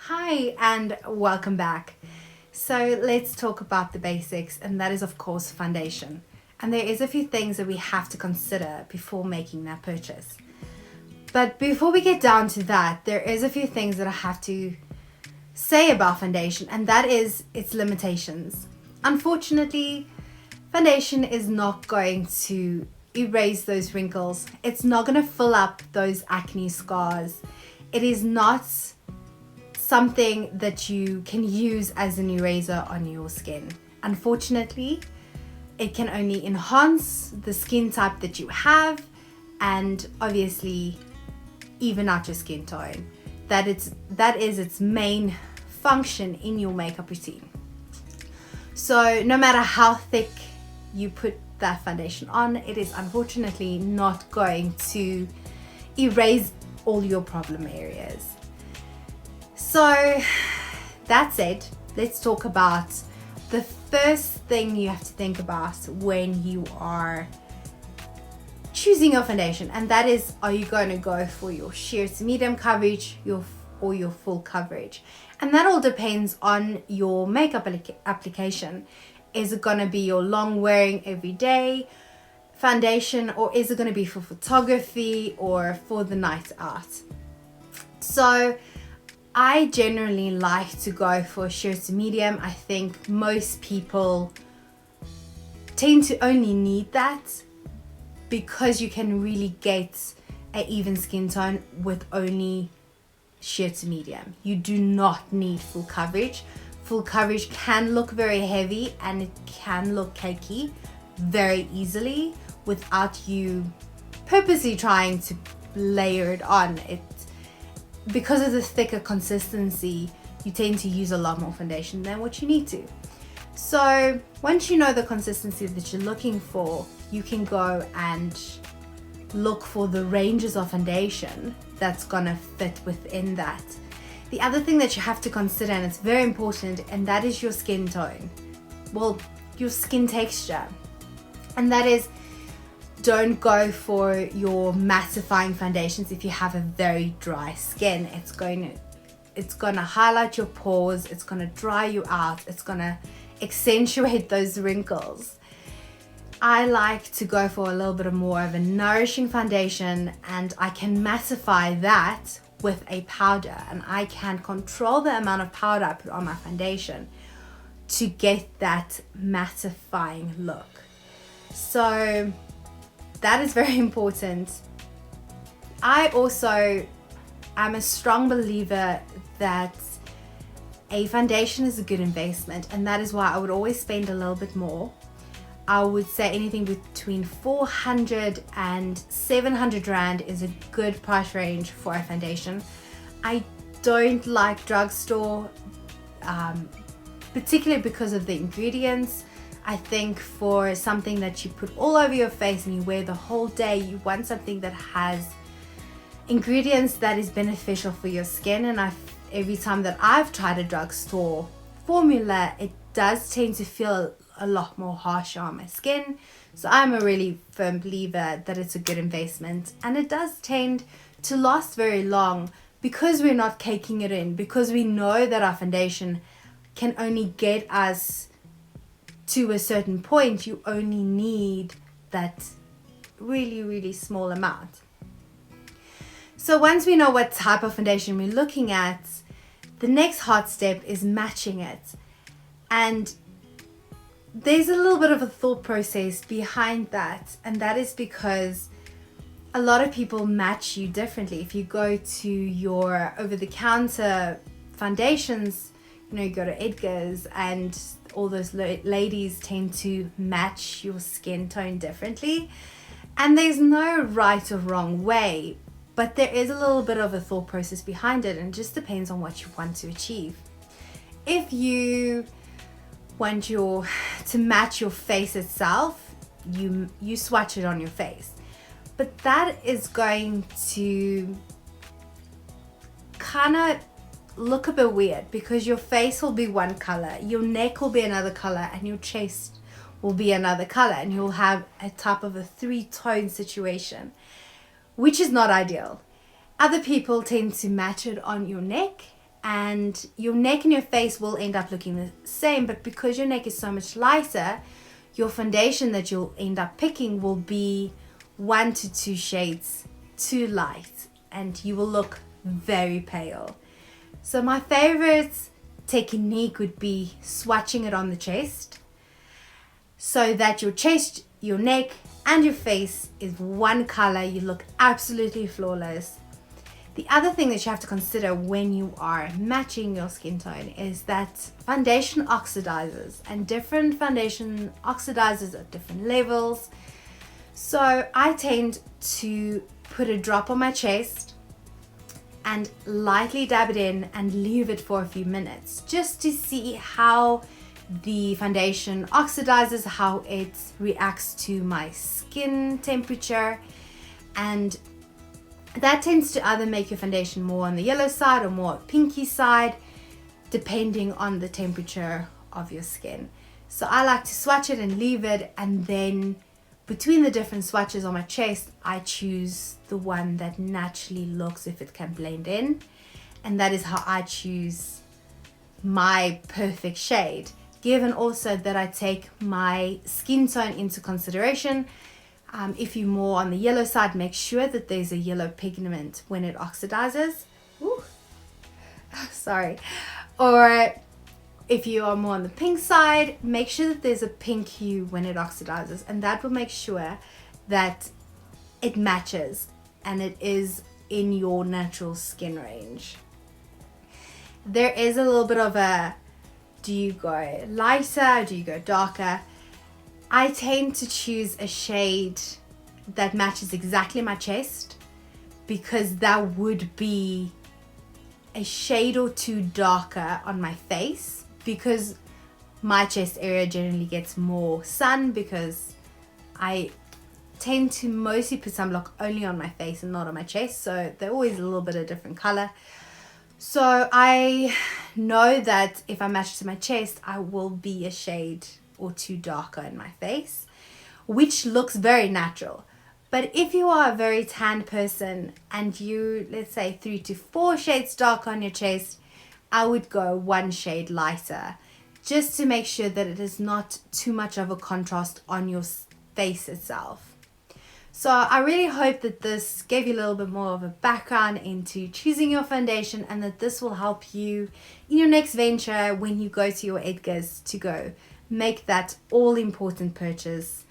Hi and welcome back. So let's talk about the basics, and that is of course foundation. And there is a few things that we have to consider before making that purchase. But before we get down to that, there is a few things that I have to say about foundation, and that is its limitations. Unfortunately, foundation is not going to erase those wrinkles. It's not going to fill up those acne scars. It is not something that you can use as an eraser on your skin. Unfortunately, it can only enhance the skin type that you have and obviously even out your skin tone. That is its main function in your makeup routine. So no matter how thick you put that foundation on, it is unfortunately not going to erase all your problem areas. So that said, let's talk about the first thing you have to think about when you are choosing your foundation, and that is, are you going to go for your sheer to medium coverage or your full coverage? And that all depends on your makeup application. Is it going to be your long wearing everyday foundation, or is it going to be for photography or for the night out? So I generally like to go for sheer to medium. I think most people tend to only need that because you can really get an even skin tone with only sheer to medium. You do not need full coverage. Full coverage can look very heavy and it can look cakey very easily without you purposely trying to layer it on. Because of the thicker consistency, you tend to use a lot more foundation than what you need to. So once you know the consistency that you're looking for, you can go and look for the ranges of foundation that's gonna fit within that. The other thing that you have to consider, and it's very important, and that is your skin tone. Well, your skin texture. And that is, don't go for your mattifying foundations if you have a very dry skin. It's going to highlight your pores, it's going to dry you out, it's going to accentuate those wrinkles. I like to go for a little bit more of a nourishing foundation, and I can mattify that with a powder, and I can control the amount of powder I put on my foundation to get that mattifying look. So that is very important. I also am a strong believer that a foundation is a good investment, and that is why I would always spend a little bit more. I would say anything between 400 and 700 Rand is a good price range for a foundation. I don't like drugstore, particularly because of the ingredients. I think for something that you put all over your face and you wear the whole day, you want something that has ingredients that is beneficial for your skin. And every time that I've tried a drugstore formula, it does tend to feel a lot more harsher on my skin. So I'm a really firm believer that it's a good investment, and it does tend to last very long because we're not caking it in, because we know that our foundation can only get us to a certain point. You only need that really, really small amount. So once we know what type of foundation we're looking at, the next hard step is matching it. And there's a little bit of a thought process behind that, and that is because a lot of people match you differently. If you go to your over-the-counter foundations, you go to Edgar's, and all those ladies tend to match your skin tone differently. And there's no right or wrong way, but there is a little bit of a thought process behind it, and it just depends on what you want to achieve. If you want to match your face itself, you swatch it on your face. But that is going to kind of look a bit weird, because your face will be one color, your neck will be another color, and your chest will be another color, and you'll have a type of a three-tone situation, which is not ideal. Other people tend to match it on your neck and your neck and your face will end up looking the same, but because your neck is so much lighter, your foundation that you'll end up picking will be 1 to 2 shades too light, and you will look very pale. So my favorite technique would be swatching it on the chest, so that your chest, your neck, and your face is one color. You look absolutely flawless. The other thing that you have to consider when you are matching your skin tone is that foundation oxidizes, and different foundation oxidizes at different levels. So I tend to put a drop on my chest and lightly dab it in and leave it for a few minutes just to see how the foundation oxidizes, how it reacts to my skin temperature, and that tends to either make your foundation more on the yellow side or more pinky side, depending on the temperature of your skin. So I like to swatch it and leave it, and then between the different swatches on my chest, I choose the one that naturally looks if it can blend in. And that is how I choose my perfect shade, given also that I take my skin tone into consideration. If you're more on the yellow side, make sure that there's a yellow pigment when it oxidizes. Ooh. Sorry. Or if you are more on the pink side, make sure that there's a pink hue when it oxidizes, and that will make sure that it matches and it is in your natural skin range. There is a little bit of a, do you go lighter, do you go darker? I tend to choose a shade that matches exactly my chest, because that would be a shade or two darker on my face, because my chest area generally gets more sun, because I tend to mostly put sunblock only on my face and not on my chest, so they're always a little bit of different color. So I know that if I match to my chest, I will be a shade or two darker in my face, which looks very natural. But if you are a very tan person and you, let's say 3 to 4 shades darker on your chest, I would go 1 shade lighter, just to make sure that it is not too much of a contrast on your face itself. So I really hope that this gave you a little bit more of a background into choosing your foundation, and that this will help you in your next venture when you go to your Edgars to go make that all important purchase.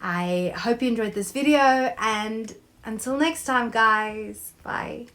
I hope you enjoyed this video, and until next time guys, bye.